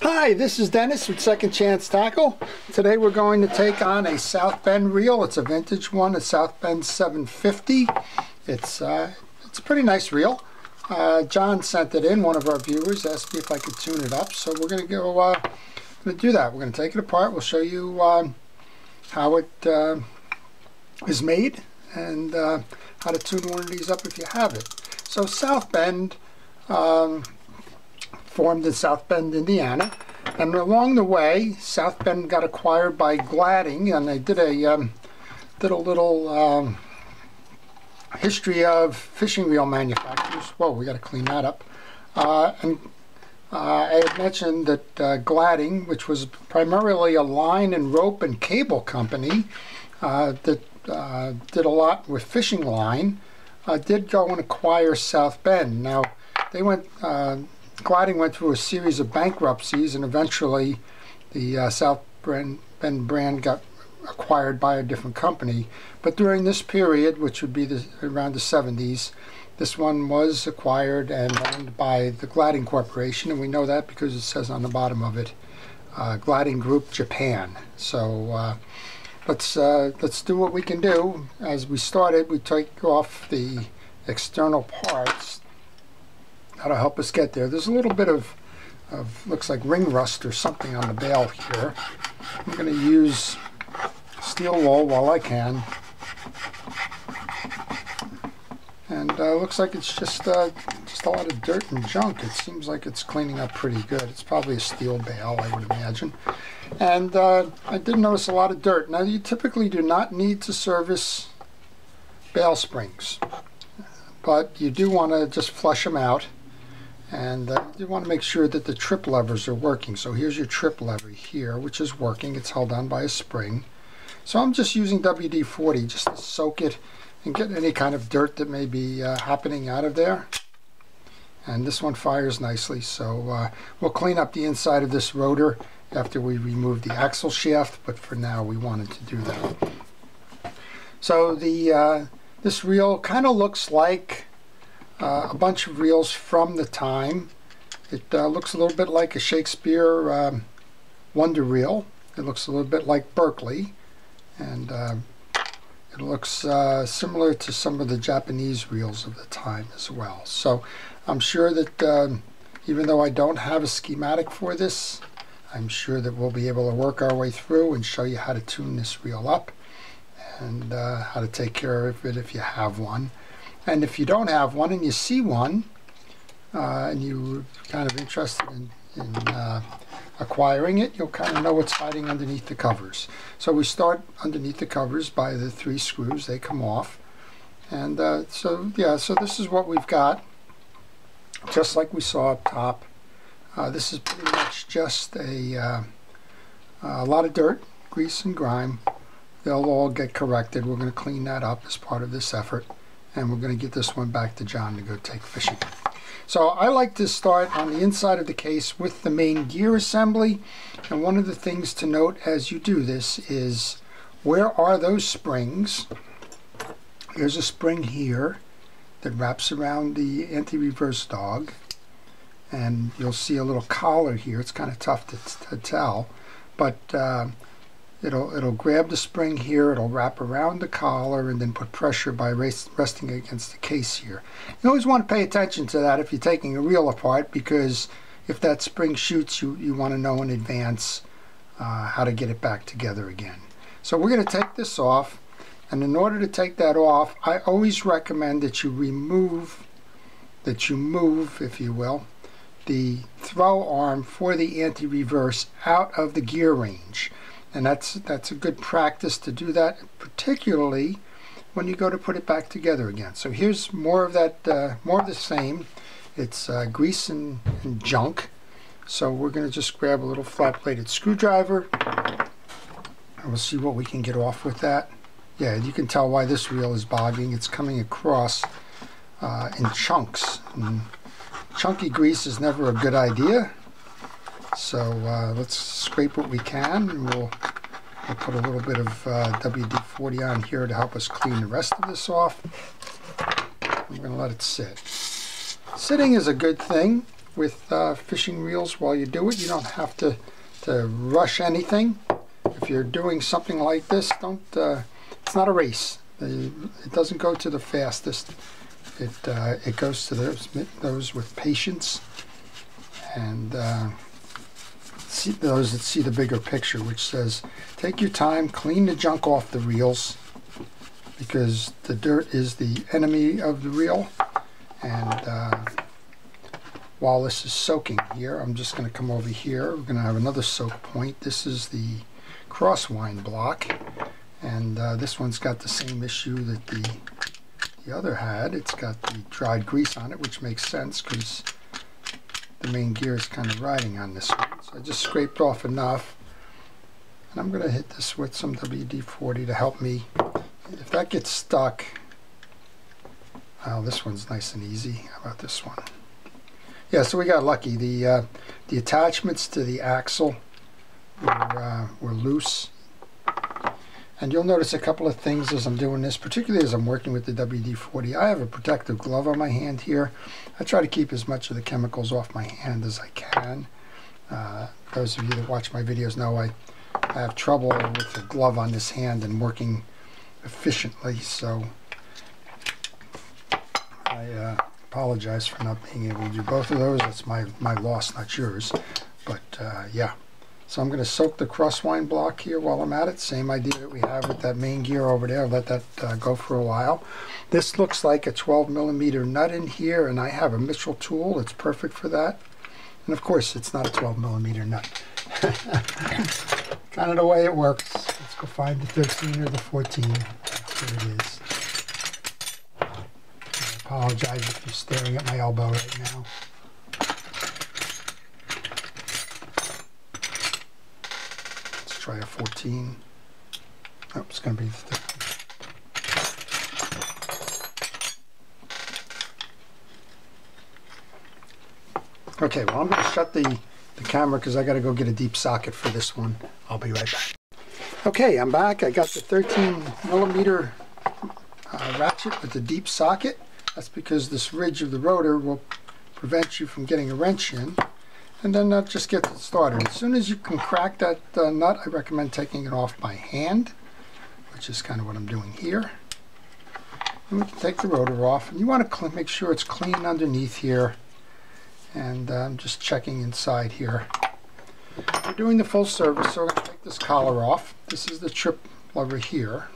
Hi, this is Dennis with Second Chance Tackle. Today we're going to take on a South Bend reel. It's a vintage one, a South Bend 750. It's a pretty nice reel. John sent it in, one of our viewers, asked me if I could tune it up. So we're going to do that. We're going to take it apart. We'll show you how it is made and how to tune one of these up if you have it. So South Bend, formed in South Bend, Indiana, and along the way, South Bend got acquired by Gladding, and they did a little history of fishing reel manufacturers. Whoa, we got to clean that up. I had mentioned that Gladding, which was primarily a line and rope and cable company that did a lot with fishing line, did go and acquire South Bend. Now, they went. Gladding went through a series of bankruptcies, and eventually the South Bend brand got acquired by a different company. But during this period, which would be around the 70s, this one was acquired and owned by the Gladding Corporation, and we know that because it says on the bottom of it, Gladding Group Japan. So let's do what we can do. As we started, we take off the external parts. That'll help us get there. There's a little bit of looks like ring rust or something on the bail here. I'm going to use steel wool while I can. And looks like it's just a lot of dirt and junk. It seems like it's cleaning up pretty good. It's probably a steel bail, I would imagine. And I did notice a lot of dirt. Now, you typically do not need to service bail springs, but you do want to just flush them out. And you want to make sure that the trip levers are working. So here's your trip lever here, which is working. It's held on by a spring. So I'm just using WD-40 just to soak it and get any kind of dirt that may be happening out of there. And this one fires nicely. So we'll clean up the inside of this rotor after we remove the axle shaft. But for now, we wanted to do that. So this reel kind of looks like a bunch of reels from the time. It looks a little bit like a Shakespeare Wonder Reel. It looks a little bit like Berkeley, and it looks similar to some of the Japanese reels of the time as well. So I'm sure that even though I don't have a schematic for this, I'm sure that we'll be able to work our way through and show you how to tune this reel up and how to take care of it if you have one. And if you don't have one and you see one, and you're kind of interested in acquiring it, you'll kind of know what's hiding underneath the covers. So we start underneath the covers by the 3 screws. They come off. And so this is what we've got, just like we saw up top. This is pretty much just a lot of dirt, grease, and grime. They'll all get corrected. We're going to clean that up as part of this effort. And we're going to get this one back to John to go take fishing. So I like to start on the inside of the case with the main gear assembly. And one of the things to note as you do this is, where are those springs? There's a spring here that wraps around the anti-reverse dog. And you'll see a little collar here. It's kind of tough to tell. But it'll grab the spring here, it'll wrap around the collar, and then put pressure by resting against the case here. You always want to pay attention to that if you're taking a reel apart, because if that spring shoots, you want to know in advance how to get it back together again. So we're going to take this off, and in order to take that off, I always recommend that you move, if you will, the throw arm for the anti-reverse out of the gear range. And that's a good practice to do that, particularly when you go to put it back together again. So here's more of that, more of the same. It's grease and junk. So we're going to just grab a little flat-bladed screwdriver, and we'll see what we can get off with that. Yeah, you can tell why this reel is bogging. It's coming across in chunks. And chunky grease is never a good idea. So let's scrape what we can, and we'll put a little bit of WD-40 on here to help us clean the rest of this off. I'm going to let it sit. Sitting is a good thing. with fishing reels while you do it. You don't have to rush anything. If you're doing something like this, don't. It's not a race. It doesn't go to the fastest. It goes to those with patience, and those that see the bigger picture, which says, take your time, clean the junk off the reels, because the dirt is the enemy of the reel. And while this is soaking here, I'm just going to come over here. We're going to have another soak point. This is the crosswind block, and this one's got the same issue that the other had. It's got the dried grease on it, which makes sense because the main gear is kind of riding on this one. So I just scraped off enough, and I'm going to hit this with some WD-40 to help me. If that gets stuck, well, this one's nice and easy. How about this one? Yeah, so we got lucky. The attachments to the axle were loose. And you'll notice a couple of things as I'm doing this, particularly as I'm working with the WD-40. I have a protective glove on my hand here. I try to keep as much of the chemicals off my hand as I can. Those of you that watch my videos know I have trouble with the glove on this hand and working efficiently, so I apologize for not being able to do both of those. That's my loss, not yours. But yeah. So I'm going to soak the crosswind block here while I'm at it. Same idea that we have with that main gear over there. I'll let that go for a while. This looks like a 12mm nut in here, and I have a Mitchell tool. It's perfect for that. And of course, it's not a 12mm nut. Kind of the way it works. Let's go find the 13 or the 14. There it is. I apologize if you're staring at my elbow right now. Try a 14. Oh, it's going to be the 13. Okay, well, I'm going to shut the camera because I got to go get a deep socket for this one. I'll be right back. Okay, I'm back. I got the 13mm ratchet with the deep socket. That's because this ridge of the rotor will prevent you from getting a wrench in. And then that just gets it started. As soon as you can crack that nut, I recommend taking it off by hand, which is kind of what I'm doing here. And we can take the rotor off. And you want to make sure it's clean underneath here. And I'm just checking inside here. We're doing the full service, so we're going to take this collar off. This is the trip lever here.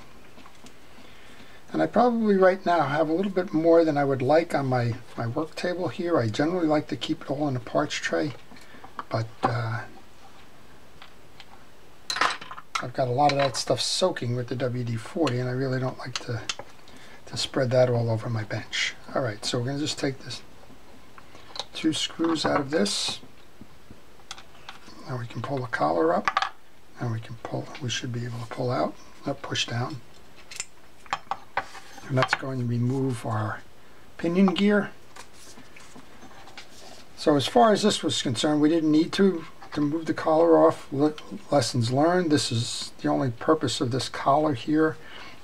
And I probably right now have a little bit more than I would like on my work table here. I generally like to keep it all in a parts tray. But I've got a lot of that stuff soaking with the WD-40, and I really don't like to spread that all over my bench. Alright, so we're going to just take this 2 screws out of this. Now we can pull the collar up. Now we should be able to pull out, not push down. And that's going to remove our pinion gear. So as far as this was concerned, we didn't need to move the collar off. Lessons learned. This is the only purpose of this collar here.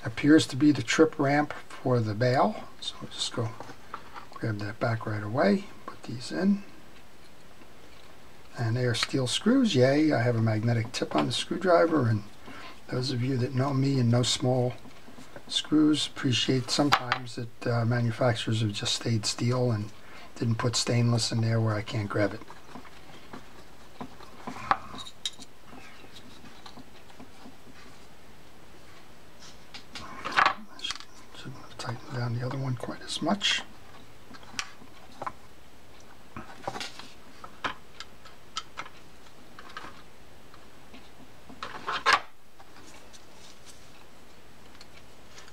Appears to be the trip ramp for the bail. So we'll just go grab that back right away. Put these in. And they are steel screws. Yay, I have a magnetic tip on the screwdriver. And those of you that know me and know small screws appreciate sometimes that manufacturers have just stayed steel and didn't put stainless in there where I can't grab it. Shouldn't have tightened down the other one quite as much.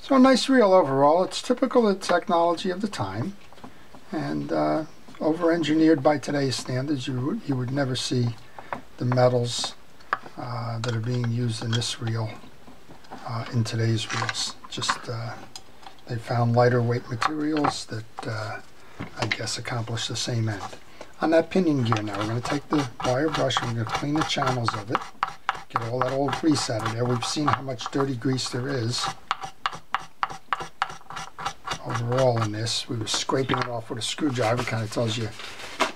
So a nice reel overall. It's typical of the technology of the time. And over-engineered by today's standards. You would never see the metals that are being used in this reel in today's reels. Just they found lighter weight materials that I guess accomplish the same end. On that pinion gear now, we're going to take the wire brush and we're going to clean the channels of it. Get all that old grease out of there. We've seen how much dirty grease there is overall in this. We were scraping it off with a screwdriver. Kind of tells you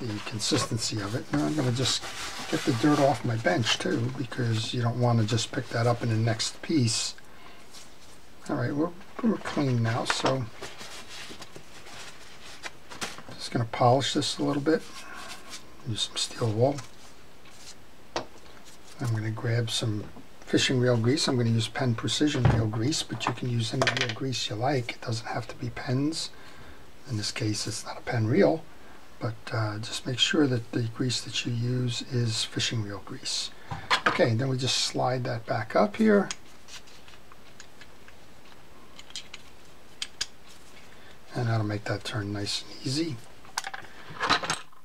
the consistency of it. And I'm going to just get the dirt off my bench too, because you don't want to just pick that up in the next piece. Alright, we're clean now, so just going to polish this a little bit. Use some steel wool. I'm going to grab some fishing reel grease. I'm going to use Penn Precision reel grease, but you can use any reel grease you like. It doesn't have to be Penn's. In this case, it's not a Penn reel, but just make sure that the grease that you use is fishing reel grease. Okay, then we just slide that back up here. And that'll make that turn nice and easy.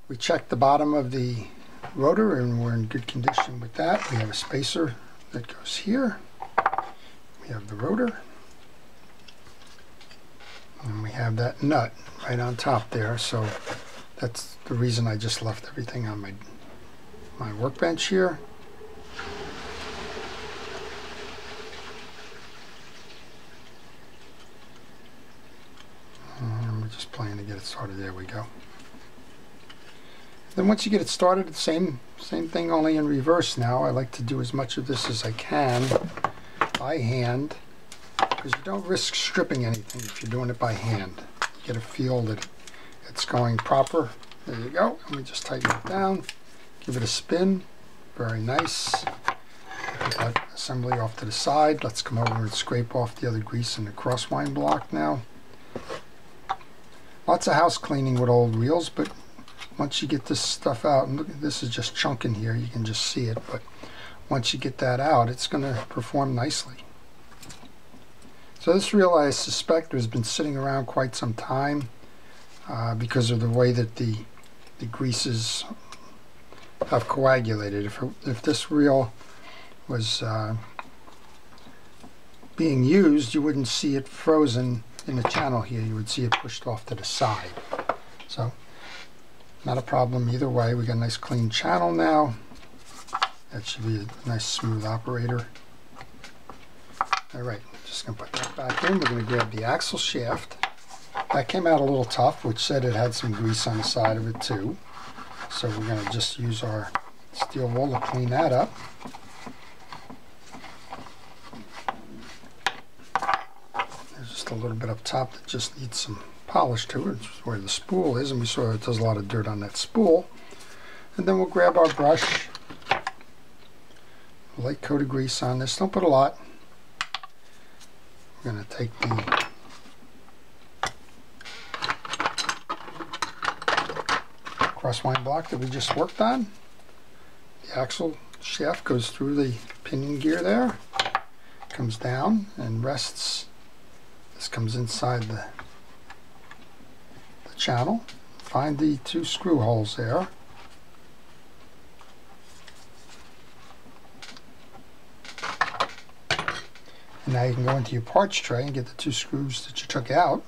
We checked the bottom of the rotor and we're in good condition with that. We have a spacer that goes here. We have the rotor. And we have that nut right on top there. So that's the reason I just left everything on my workbench here. And we're just playing to get it started. There we go. Then once you get it started, the same thing, only in reverse now. I like to do as much of this as I can by hand, because you don't risk stripping anything if you're doing it by hand. You get a feel that it's going proper. There you go. And we just tighten it down, give it a spin. Very nice. Put that assembly off to the side. Let's come over and scrape off the other grease in the crosswind block now. Lots of house cleaning with old reels, but once you get this stuff out, and look, this is just chunk in here, you can just see it, but once you get that out, it's going to perform nicely. So this reel, I suspect, has been sitting around quite some time because of the way that the greases have coagulated. If this reel was being used, you wouldn't see it frozen in the channel here. You would see it pushed off to the side. So not a problem either way. We got a nice clean channel now. That should be a nice smooth operator. Alright, just going to put that back in. We're going to grab the axle shaft. That came out a little tough, which said it had some grease on the side of it too. So we're going to just use our steel wool to clean that up. There's just a little bit up top that just needs some polish to it, which is where the spool is, and we saw it does a lot of dirt on that spool. And then we'll grab our brush, a light coat of grease on this. Don't put a lot. We're going to take the crosswind block that we just worked on. The axle shaft goes through the pinion gear there, comes down and rests. This comes inside the channel. Find the two screw holes there. And now you can go into your parts tray and get the two screws that you took out.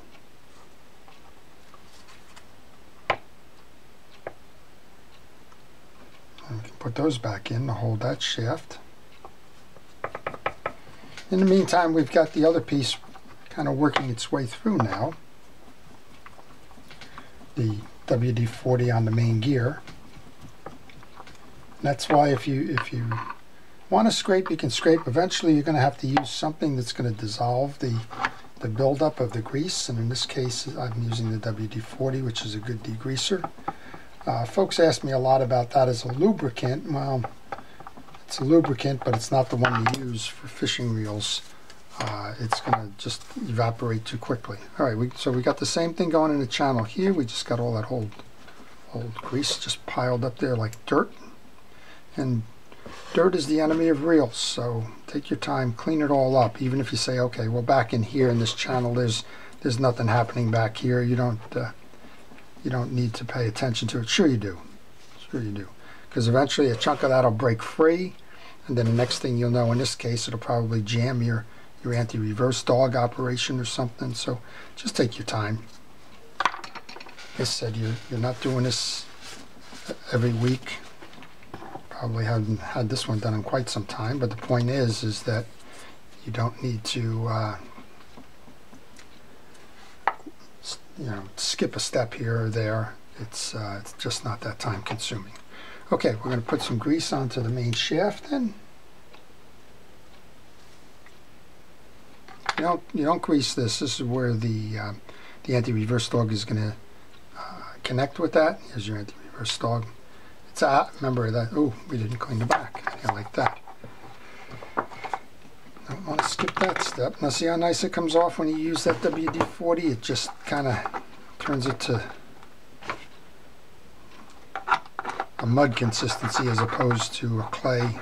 And you can put those back in to hold that shaft. In the meantime, we've got the other piece kind of working its way through now. The WD-40 on the main gear. And that's why if you want to scrape, you can scrape. Eventually you're going to have to use something that's going to dissolve the buildup of the grease, and in this case I'm using the WD-40, which is a good degreaser. Folks ask me a lot about that as a lubricant. Well, it's a lubricant, but it's not the one you use for fishing reels. It's going to just evaporate too quickly. Alright, so we got the same thing going in the channel here. We just got all that old grease just piled up there like dirt. And dirt is the enemy of reels, so take your time, clean it all up. Even if you say, okay, well, back in here in this channel there's nothing happening back here, you don't need to pay attention to it. Sure you do. Sure you do. Because eventually a chunk of that will break free, and then the next thing you'll know, in this case, it'll probably jam your anti-reverse dog operation or something. So just take your time. Like I said, you're not doing this every week. Probably haven't had this one done in quite some time, but the point is that you don't need to skip a step here or there. it's just not that time consuming. Okay, we're going to put some grease onto the main shaft then. You don't grease this. This is where the anti-reverse dog is going to connect with that. Here's your anti-reverse dog. It's remember that. Oh, we didn't clean the back. I like that. Don't want to skip that step. Now see how nice it comes off when you use that WD-40? It just kind of turns it to a mud consistency as opposed to a clay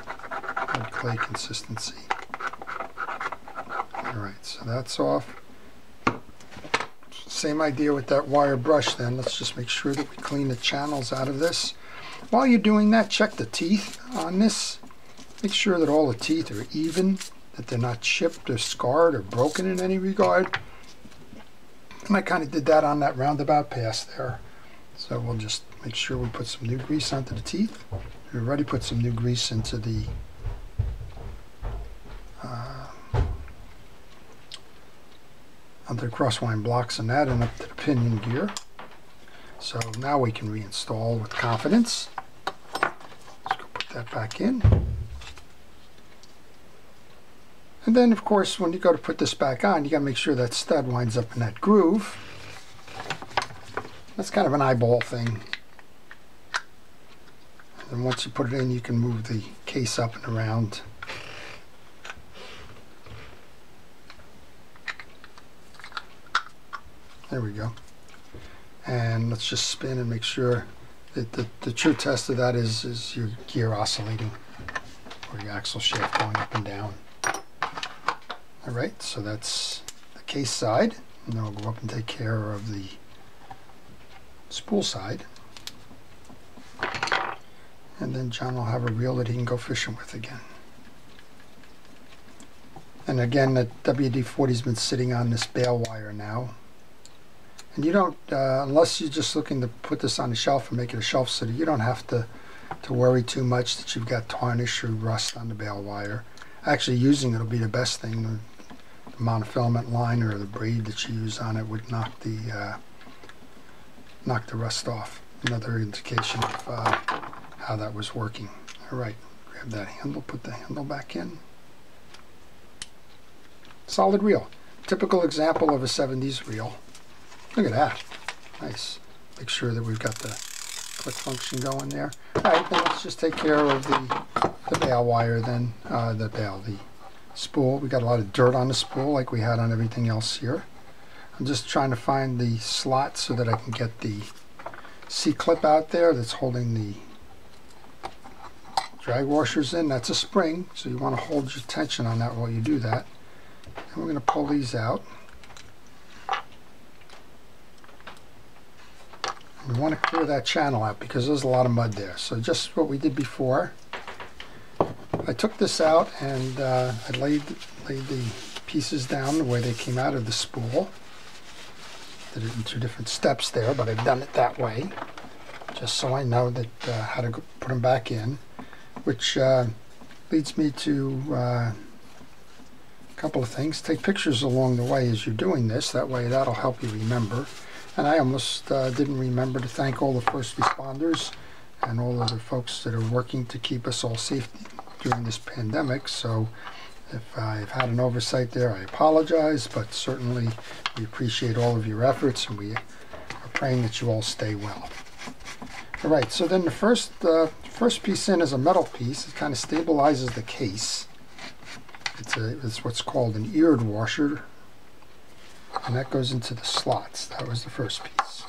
consistency. Alright, so that's off. Same idea with that wire brush then. Let's just make sure that we clean the channels out of this. While you're doing that, check the teeth on this. Make sure that all the teeth are even, that they're not chipped or scarred or broken in any regard. And I kind of did that on that roundabout pass there. So we'll just make sure we put some new grease onto the teeth. We already put some new grease into the onto the crosswind blocks and that, and up to the pinion gear. So now we can reinstall with confidence. Let's go put that back in. And then, of course, when you go to put this back on, you got to make sure that stud winds up in that groove. That's kind of an eyeball thing. And once you put it in, you can move the case up and around. There we go. And let's just spin and make sure that the true test of that is your gear oscillating, or your axle shaft going up and down. Alright, so that's the case side. And then we'll go up and take care of the spool side. And then John will have a reel that he can go fishing with again. And again, the WD-40's been sitting on this bale wire now. And you don't, unless you're just looking to put this on the shelf and make it a shelf sitter, you don't have to worry too much that you've got tarnish or rust on the bale wire. Actually, using it will be the best thing. The monofilament line or the braid that you use on it would knock the rust off. Another indication of how that was working. All right, grab that handle, put the handle back in. Solid reel. Typical example of a 70s reel. Look at that. Nice. Make sure that we've got the click function going there. All right, then let's just take care of the bale wire then. The spool. We got a lot of dirt on the spool like we had on everything else here. I'm just trying to find the slot so that I can get the C-clip out there that's holding the drag washers in. That's a spring, so you want to hold your tension on that while you do that. And we're going to pull these out. We want to clear that channel out because there's a lot of mud there. So just what we did before. I took this out and I laid the pieces down the way they came out of the spool. Did it in two different steps there, but I've done it that way, just so I know that how to put them back in, which leads me to a couple of things. Take pictures along the way as you're doing this. That way that'll help you remember. And I almost didn't remember to thank all the first responders and all the other folks that are working to keep us all safe during this pandemic. So if I've had an oversight there, I apologize, but certainly we appreciate all of your efforts, and we are praying that you all stay well. All right, so then the first piece in is a metal piece. It kind of stabilizes the case. It's what's called an eared washer, and that goes into the slots. That was the first piece.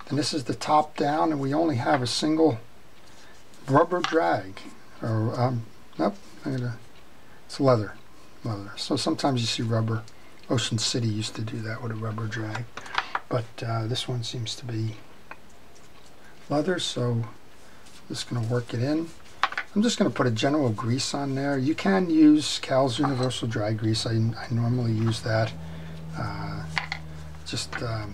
Then this is the top down, and we only have a single rubber drag. Or nope, it's leather. So sometimes you see rubber. Ocean City used to do that with a rubber drag, but this one seems to be leather, so I'm just going to work it in. I'm just going to put a general grease on there. You can use Cal's Universal Dry Grease. I normally use that. The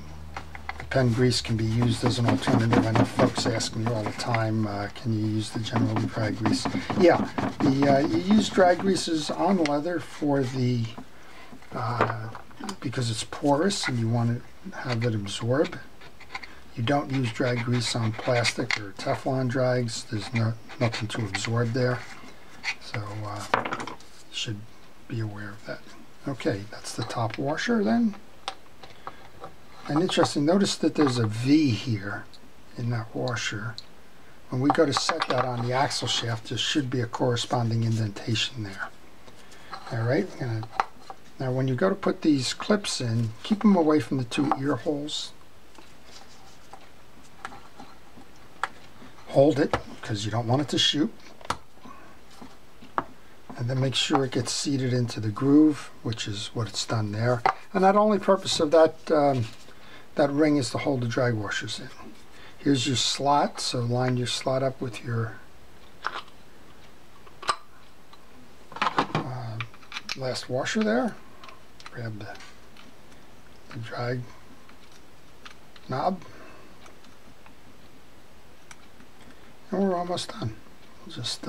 pen grease can be used as an alternative. I know folks ask me all the time, can you use the general dry grease? Yeah, you use dry greases on leather for the because it's porous and you want to have it absorb. You don't use drag grease on plastic or Teflon drags. There's nothing to absorb there. So you should be aware of that. Okay, that's the top washer then. And interesting, notice that there's a V here in that washer. When we go to set that on the axle shaft, there should be a corresponding indentation there. Alright, now when you go to put these clips in, keep them away from the two ear holes. Hold it, because you don't want it to shoot. And then make sure it gets seated into the groove, which is what it's done there. And that only purpose of that, that ring is to hold the drag washers in. Here's your slot, so line your slot up with your last washer there. Grab the drag knob. And we're almost done. We'll just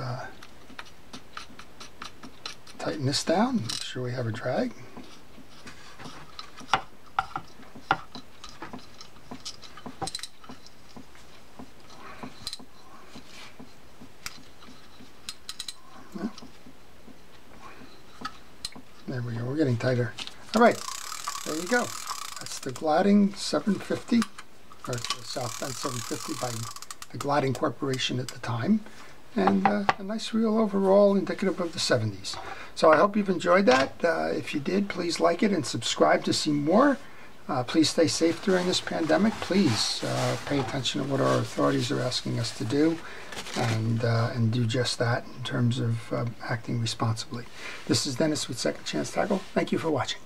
tighten this down, make sure we have a drag. There we go, we're getting tighter. All right, there you go. That's the Gladding 750, or the South Bend 750 by the Gladding Corporation at the time. And a nice reel overall, indicative of the 70s. So I hope you've enjoyed that. If you did, please like it and subscribe to see more. Please stay safe during this pandemic. Please pay attention to what our authorities are asking us to do, and do just that in terms of acting responsibly. This is Dennis with Second Chance Tackle. Thank you for watching.